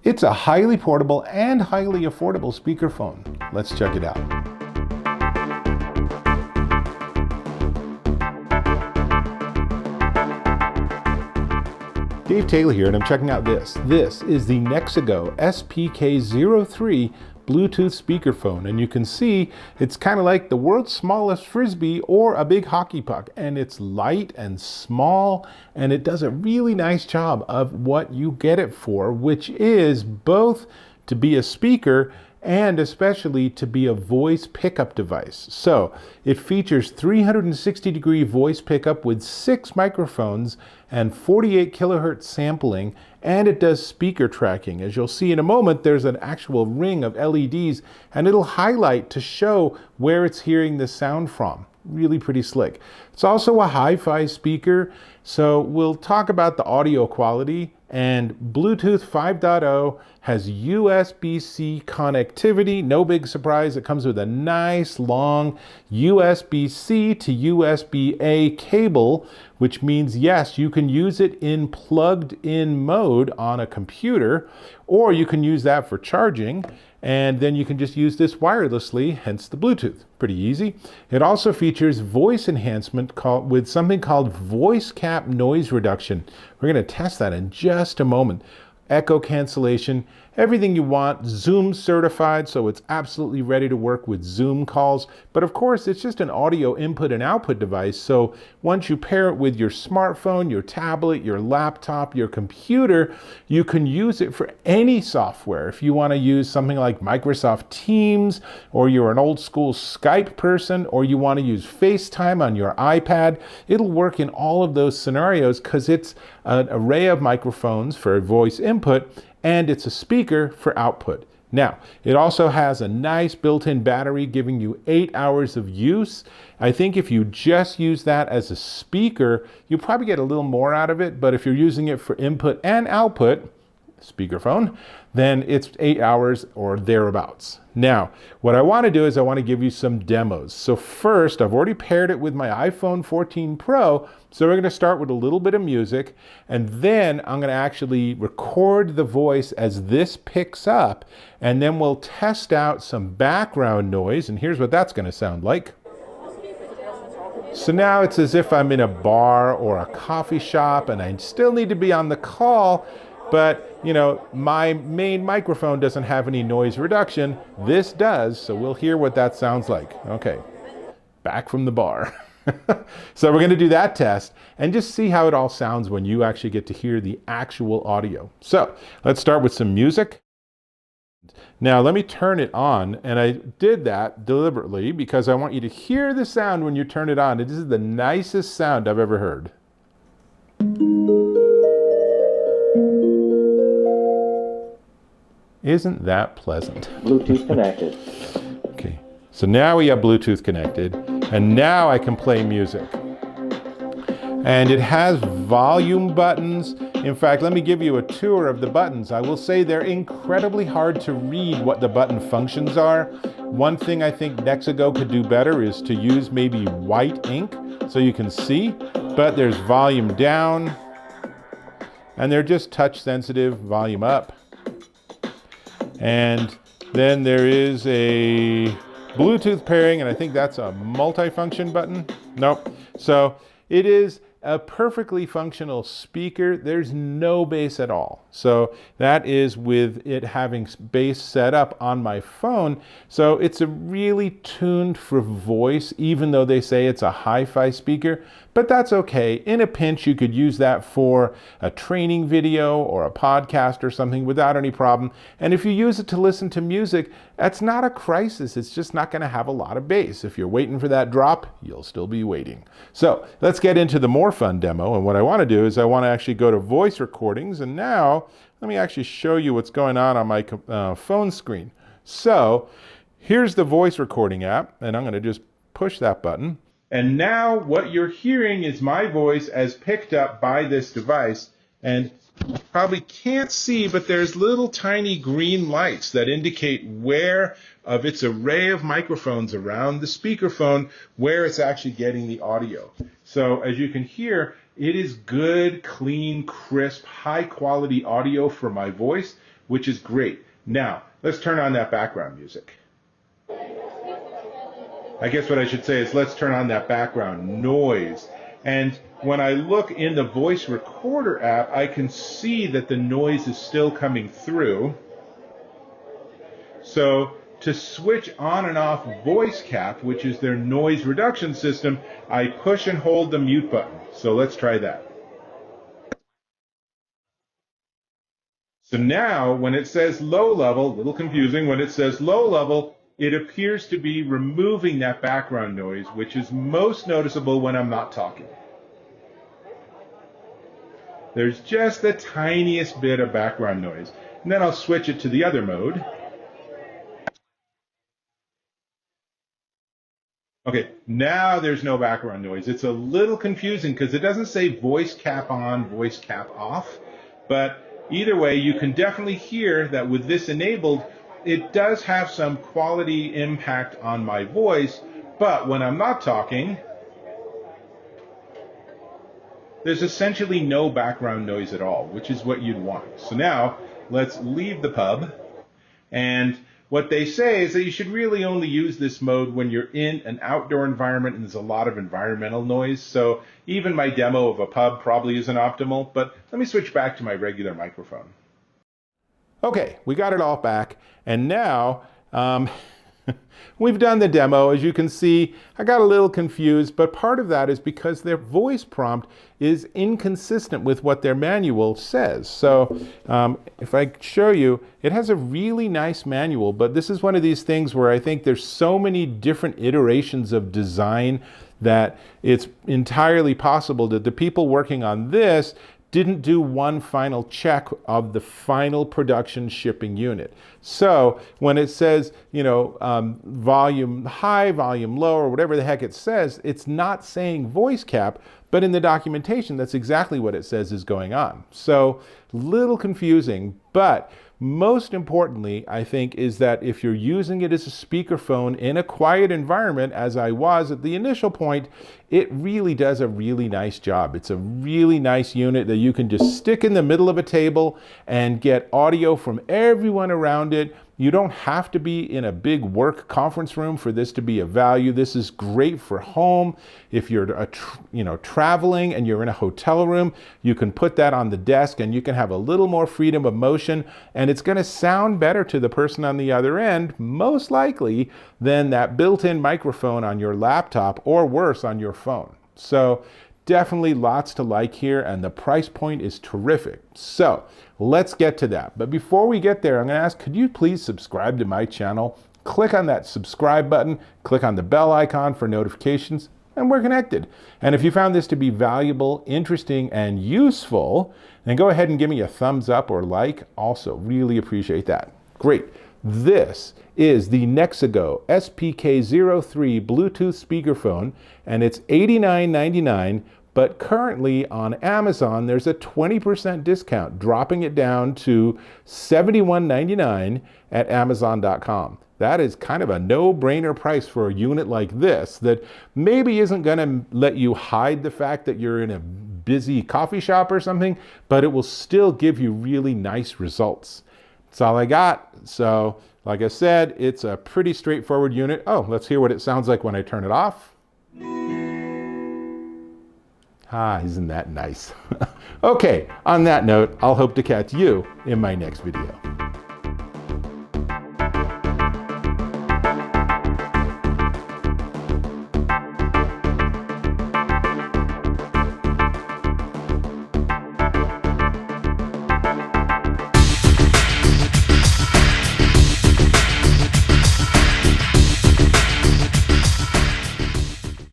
It's a highly portable and highly affordable speakerphone. Let's check it out. Dave Taylor here, and I'm checking out this. This is the Nexigo SPK03 Bluetooth speakerphone, and you can see it's kind of like the world's smallest frisbee or a big hockey puck, and it's light and small, and it does a really nice job of what you get it for, which is both to be a speaker and especially to be a voice pickup device. So it features 360-degree voice pickup with 6 microphones and 48 kilohertz sampling, and it does speaker tracking. As you'll see in a moment, there's an actual ring of LEDs, and it'll highlight to show where it's hearing the sound from. Really pretty slick. It's also a hi-fi speaker, so we'll talk about the audio quality. And Bluetooth 5.0 has USB-C connectivity. No big surprise, it comes with a nice long USB-C to USB-A cable, which means yes, you can use it in plugged-in mode on a computer, or you can use that for charging, and then you can just use this wirelessly, hence the Bluetooth. Pretty easy. It also features voice enhancement with something called VoiceCap noise reduction. We're going to test that in just a moment. Echo cancellation, everything you want, Zoom certified, so it's absolutely ready to work with Zoom calls. But of course, it's just an audio input and output device, so once you pair it with your smartphone, your tablet, your laptop, your computer, you can use it for any software. If you want to use something like Microsoft Teams, or you're an old school Skype person, or you want to use FaceTime on your iPad, it'll work in all of those scenarios because it's an array of microphones for voice input, and it's a speaker for output. Now, it also has a nice built-in battery giving you 8 hours of use. I think if you just use that as a speaker, you probably get a little more out of it, but if you're using it for input and output, speakerphone, then it's 8 hours or thereabouts. Now, what I want to do is I want to give you some demos. So first, I've already paired it with my iPhone 14 Pro, so we're going to start with a little bit of music, and then I'm going to actually record the voice as this picks up, and then we'll test out some background noise, and here's what that's going to sound like. So now it's as if I'm in a bar or a coffee shop, and I still need to be on the call, but, you know, my main microphone doesn't have any noise reduction. This does, so we'll hear what that sounds like. Okay, back from the bar. So we're going to do that test and just see how it all sounds when you actually get to hear the actual audio. So let's start with some music. Now let me turn it on, and I did that deliberately because I want you to hear the sound when you turn it on. This is the nicest sound I've ever heard. Isn't that pleasant? Bluetooth connected. Okay, so now we have Bluetooth connected, and now I can play music. And it has volume buttons. In fact, let me give you a tour of the buttons. I will say they're incredibly hard to read what the button functions are. One thing I think Nexigo could do better is to use maybe white ink so you can see, but there's volume down, and they're just touch sensitive, volume up. And then there is a Bluetooth pairing, and I think that's a multi-function button. Nope. So it is a perfectly functional speaker. There's no bass at all. So that is with it having bass set up on my phone. So it's a really tuned for voice, even though they say it's a hi-fi speaker, but that's okay. In a pinch, you could use that for a training video or a podcast or something without any problem. And if you use it to listen to music, that's not a crisis. It's just not going to have a lot of bass. If you're waiting for that drop, you'll still be waiting. So let's get into the more fun demo. And what I want to do is I want to actually go to voice recordings. And now let me actually show you what's going on my phone screen. So here's the voice recording app, and I'm going to just push that button. And now what you're hearing is my voice as picked up by this device. And you probably can't see, but there's little tiny green lights that indicate where of its array of microphones around the speakerphone where it's actually getting the audio. So as you can hear, it is good, clean, crisp, high quality audio for my voice. which is great. Now, let's turn on that background music. I guess what I should say is let's turn on that background noise. And when I look in the voice recorder app, I can see that the noise is still coming through. So to switch on and off VoiceCap, which is their noise reduction system, I push and hold the mute button. So let's try that. So now when it says low level, a little confusing, when it says low level, it appears to be removing that background noise, which is most noticeable when I'm not talking. There's just the tiniest bit of background noise. And then I'll switch it to the other mode. Okay, now there's no background noise. It's a little confusing because it doesn't say voice cap on, voice cap off. But either way, you can definitely hear that with this enabled, it does have some quality impact on my voice. But when I'm not talking, there's essentially no background noise at all, which is what you'd want. So now let's leave the pub. And what they say is that you should really only use this mode when you're in an outdoor environment and there's a lot of environmental noise. So even my demo of a pub probably isn't optimal, but let me switch back to my regular microphone. Okay, we got it all back, and now we've done the demo. As you can see, I got a little confused, but part of that is because their voice prompt is inconsistent with what their manual says. So if I show you, it has a really nice manual, but this is one of these things where I think there's so many different iterations of design that it's entirely possible that the people working on this didn't do one final check of the final production shipping unit. So when it says, volume high, volume low, or whatever the heck it says, it's not saying voice cap, but in the documentation, that's exactly what it says is going on. So little confusing, but most importantly, I think, is that if you're using it as a speakerphone in a quiet environment, as I was at the initial point, it really does a really nice job. It's a really nice unit that you can just stick in the middle of a table and get audio from everyone around it. You don't have to be in a big work conference room for this to be of value. This is great for home. If you're traveling and you're in a hotel room, you can put that on the desk and you can have a little more freedom of motion, and it's going to sound better to the person on the other end, most likely, than that built-in microphone on your laptop, or worse, on your phone. So definitely lots to like here, and the price point is terrific. So let's get to that. But before we get there, I'm going to ask, could you please subscribe to my channel? Click on that subscribe button, click on the bell icon for notifications, and we're connected. And if you found this to be valuable, interesting, and useful, then go ahead and give me a thumbs up or like. Also, really appreciate that. Great. This is the Nexigo SPK03 Bluetooth speakerphone, and it's $89.99, but currently on Amazon, there's a 20% discount, dropping it down to $71.99 at Amazon.com. That is kind of a no-brainer price for a unit like this that maybe isn't going to let you hide the fact that you're in a busy coffee shop or something, but it will still give you really nice results. That's all I got. So, like I said, it's a pretty straightforward unit. Oh, let's hear what it sounds like when I turn it off. Isn't that nice? Okay, on that note, I'll hope to catch you in my next video.